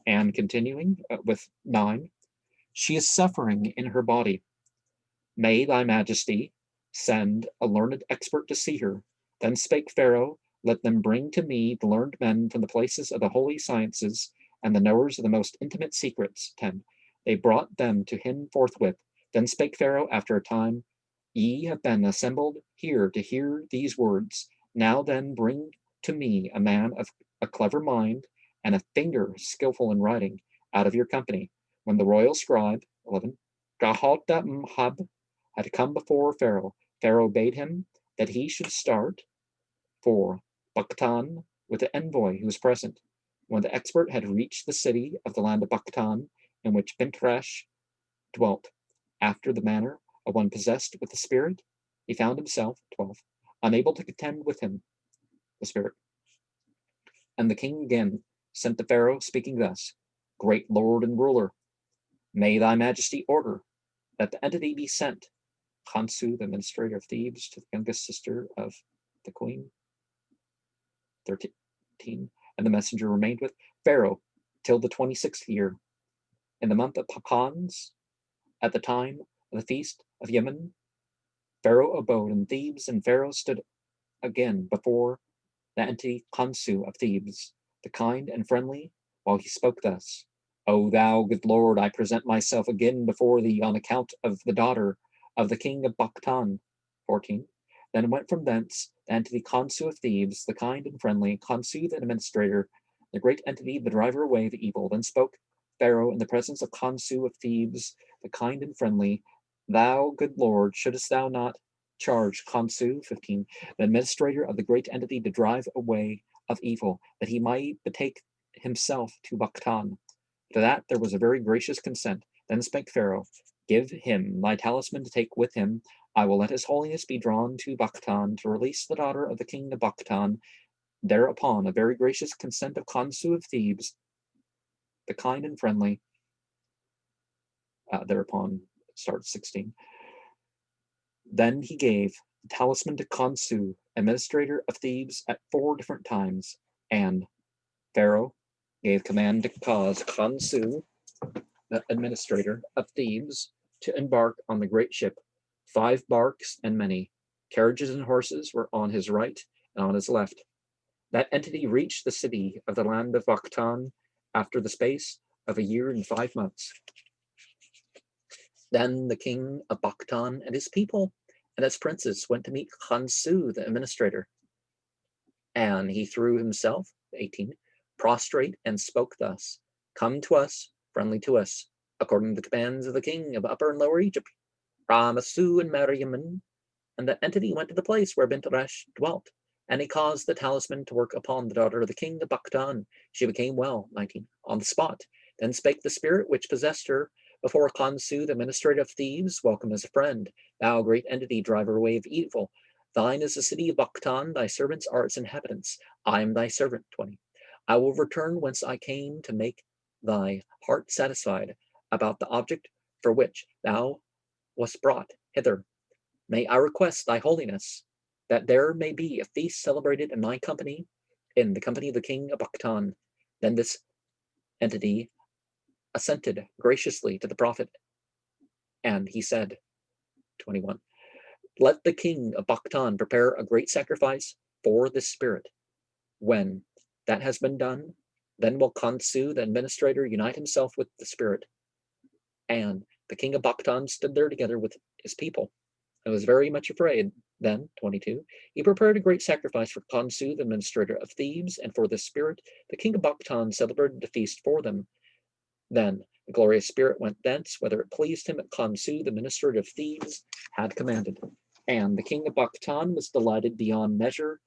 And continuing with 9, she is suffering in her body. May thy majesty send a learned expert to see her. Then spake Pharaoh, let them bring to me the learned men from the places of the holy sciences and the knowers of the most intimate secrets. 10. They brought them to him forthwith. Then spake Pharaoh after a time, ye have been assembled here to hear these words. Now then bring to me a man of a clever mind and a finger skillful in writing out of your company. When the royal scribe, 11, Gahottamhab, had come before Pharaoh, Pharaoh bade him that he should start for Baktan with the envoy who was present. When the expert had reached the city of the land of Baktan, in which Bintrash dwelt, after the manner of one possessed with the spirit, he found himself, 12, unable to contend with him, the spirit. And the king again sent to Pharaoh, speaking thus, Great Lord and ruler, may thy majesty order that the entity be sent, Khonsu, the administrator of Thebes, to the youngest sister of the queen. 13. And the messenger remained with Pharaoh till the 26th year. In the month of Pakans, at the time of the feast of Yemen, Pharaoh abode in Thebes, and Pharaoh stood again before the entity Khonsu of Thebes, the kind and friendly, while he spoke thus, O thou good Lord, I present myself again before thee on account of the daughter of the king of Baktan. 14. Then went from thence the entity Khonsu of Thebes, the kind and friendly, Khonsu the administrator, the great entity, the driver away of evil. Then spoke Pharaoh in the presence of Khonsu of Thebes, the kind and friendly, Thou, good Lord, shouldest thou not charge Khonsu, 15, the administrator of the great entity, to drive away of evil, that he might betake himself to Baktan? To that there was a very gracious consent. Then spake Pharaoh, Give him thy talisman to take with him. I will let his holiness be drawn to Baktan to release the daughter of the king of Baktan. Thereupon a very gracious consent of Khonsu of Thebes, the kind and friendly. Thereupon starts 16. Then he gave the talisman to Khonsu, administrator of Thebes, at 4 different times, and Pharaoh gave command to cause Khonsu, the administrator of Thebes, to embark on the great ship. 5 barks and many carriages and horses were on his right and on his left. That entity reached the city of the land of Baktan after the space of a year and 5 months. Then the king of Baktan and his people and his princes went to meet Khonsu, the administrator. And he threw himself, 18, prostrate and spoke thus, Come to us, friendly to us, according to the commands of the king of Upper and Lower Egypt, Ramasu and Mariaman. And the entity went to the place where Bintrash dwelt, and he caused the talisman to work upon the daughter of the king of Baktan. She became well, 19, on the spot. Then spake the spirit which possessed her before Khonsu, the administrator of Thebes, welcome as a friend, thou great entity, driver away of evil. Thine is the city of Baktan, thy servants are its inhabitants. I am thy servant, 20. I will return whence I came to make thy heart satisfied about the object for which thou wast brought hither. May I request thy holiness that there may be a feast celebrated in my company, in the company of the king of Baktan. Then this entity assented graciously to the prophet, and he said, 21, Let the king of Baktan prepare a great sacrifice for this spirit. When that has been done, then will Khonsu, the administrator, unite himself with the spirit. And the king of Baktan stood there together with his people and was very much afraid. Then, 22, he prepared a great sacrifice for Khonsu, the administrator of Thebes, and for this spirit, the king of Baktan celebrated a feast for them. Then the glorious spirit went thence, whether it pleased him, at Khonsu, the administrator of Thebes, had commanded. And the king of Baktan was delighted beyond measure,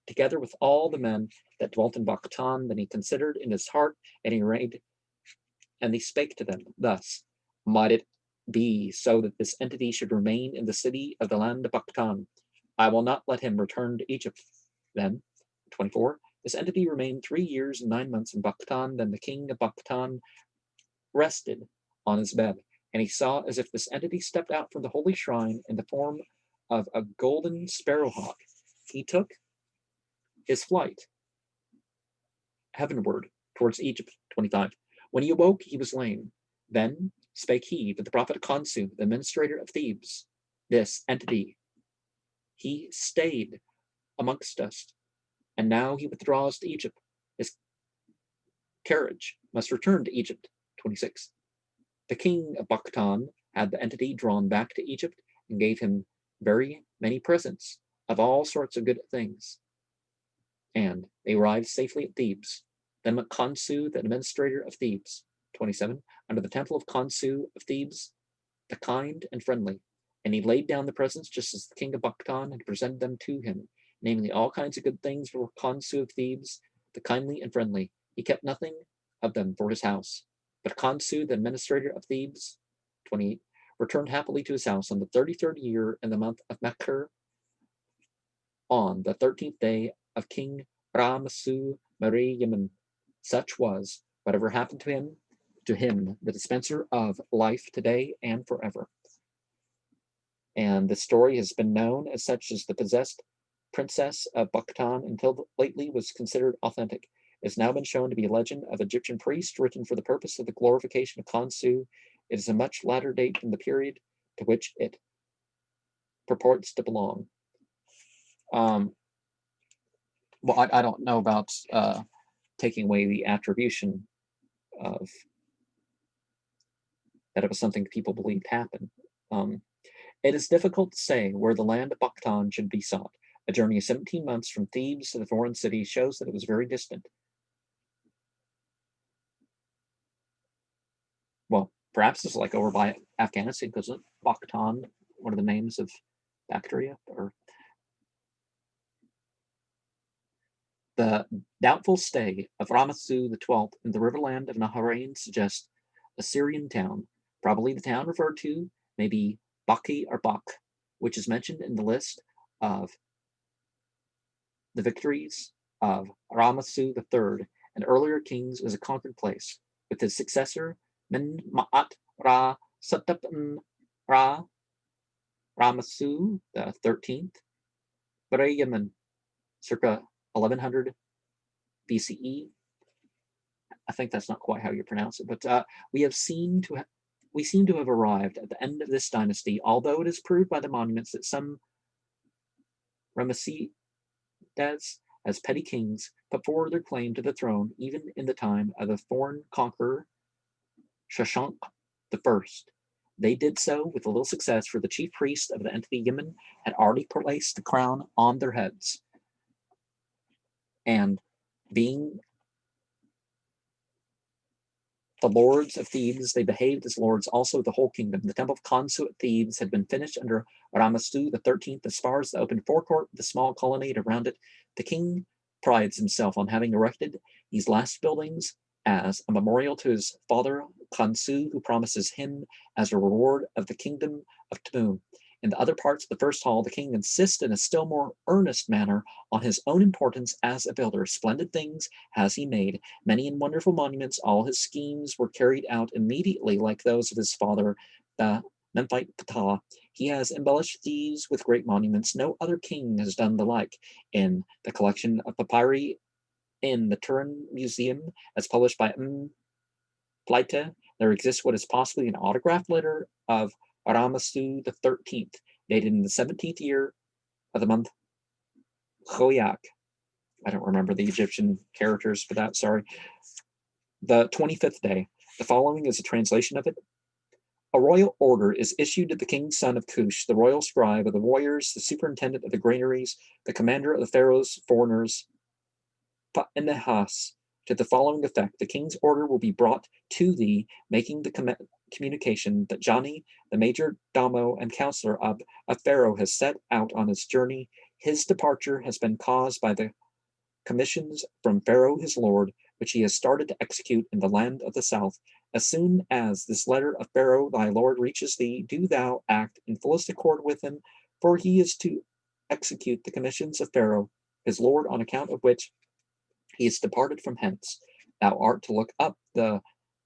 together with all the men that dwelt in Baktan. Then he considered in his heart, and he reigned, and he spake to them thus, Might it be so that this entity should remain in the city of the land of Baktan? I will not let him return to Egypt. Then, 24, this entity remained 3 years and 9 months in Baktan. Then the king of Baktan rested on his bed, and he saw as if this entity stepped out from the holy shrine in the form of a golden sparrowhawk. He took his flight heavenward towards Egypt. 25. When he awoke, he was lame. Then spake he to the prophet Khonsu, the administrator of Thebes, this entity. He stayed amongst us, and now he withdraws to Egypt. His carriage must return to Egypt. 26. The king of Bakhtan had the entity drawn back to Egypt and gave him very many presents of all sorts of good things. And they arrived safely at Thebes. Then went Khonsu, the administrator of Thebes. 27. Under the temple of Khonsu of Thebes, the kind and friendly. And he laid down the presents just as the king of Bakhtan had presented them to him, namely all kinds of good things for Khonsu of Thebes, the kindly and friendly. He kept nothing of them for his house. But Khonsu, the administrator of Thebes, 28, returned happily to his house on the 33rd year in the month of Mekher, on the 13th day of King Ramasu Yemen. Such was whatever happened to him, the dispenser of life today and forever. And the story has been known as such as the possessed princess of Bakhtan until lately was considered authentic. It has now been shown to be a legend of Egyptian priest written for the purpose of the glorification of Khonsu. It is a much latter date than the period to which it purports to belong. Well, I don't know about taking away the attribution of that it was something people believed happened. It is difficult to say where the land of Bakhtan should be sought. A journey of 17 months from Thebes to the foreign city shows that it was very distant. Well, perhaps it's like over by Afghanistan, because Bakhtan, one of the names of Bactria, or the doubtful stay of Ramasu XII in the riverland of Naharain suggests a Syrian town. Probably the town referred to may be Baki or Bak, which is mentioned in the list of the victories of Ramasu III and earlier kings as a conquered place, with his successor Min-Ma'at Ra Satapn Ra Ramasu the 13th, Yemen, circa 1100 BCE. I think that's not quite how you pronounce it, but we seem to have arrived at the end of this dynasty, although it is proved by the monuments that some Ramessides, as petty kings, put forward their claim to the throne even in the time of the foreign conqueror Shashank I. They did so with little success, for the chief priest of the entity Yemen had already placed the crown on their heads. And being the lords of Thebes, they behaved as lords also of the whole kingdom. The temple of Khonsu at Thebes had been finished under Ramasu XIII as far as the open forecourt with the small colonnade around it. The king prides himself on having erected these last buildings as a memorial to his father Khonsu, who promises him as a reward of the kingdom of Tmun. In the other parts of the first hall, the king insists in a still more earnest manner on his own importance as a builder. Splendid things has he made, many and wonderful monuments. All his schemes were carried out immediately like those of his father, the Memphite Ptah. He has embellished these with great monuments. No other king has done the like. In the collection of papyri in the Turin Museum, as published by Pleite, there exists what is possibly an autograph letter of Ramasu XIII, dated in the 17th year of the month Choyak. I don't remember the Egyptian characters for that, sorry. The 25th day. The following is a translation of it. A royal order is issued to the king's son of Cush, the royal scribe of the warriors, the superintendent of the granaries, the commander of the Pharaoh's foreigners, Pa'enehas, to the following effect: the king's order will be brought to thee, making the communication that Johnny, the major domo and counselor of Pharaoh, has set out on his journey. His departure has been caused by the commissions from Pharaoh his lord, which he has started to execute in the land of the south. As soon as this letter of Pharaoh thy lord reaches thee, do thou act in fullest accord with him, for he is to execute the commissions of Pharaoh his lord, on account of which he is departed from hence. Thou art to look up the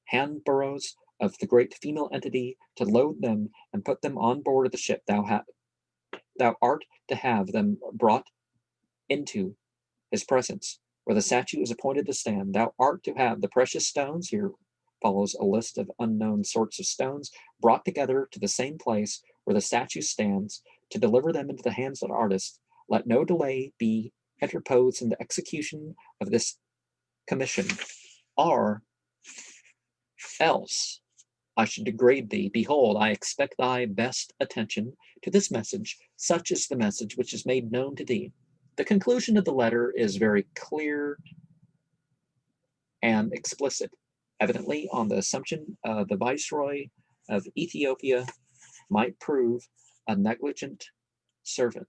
hand-burrows of the great female entity, to load them and put them on board of the ship. Thou art to have them brought into his presence, where the statue is appointed to stand. Thou art to have the precious stones here Follows a list of unknown sorts of stones brought together to the same place where the statue stands to deliver them into the hands of the artist. Let no delay be interposed in the execution of this commission, or else I should degrade thee. Behold, I expect thy best attention to this message. Such is the message which is made known to thee. The conclusion of the letter is very clear and explicit, evidently on the assumption the viceroy of Ethiopia might prove a negligent servant.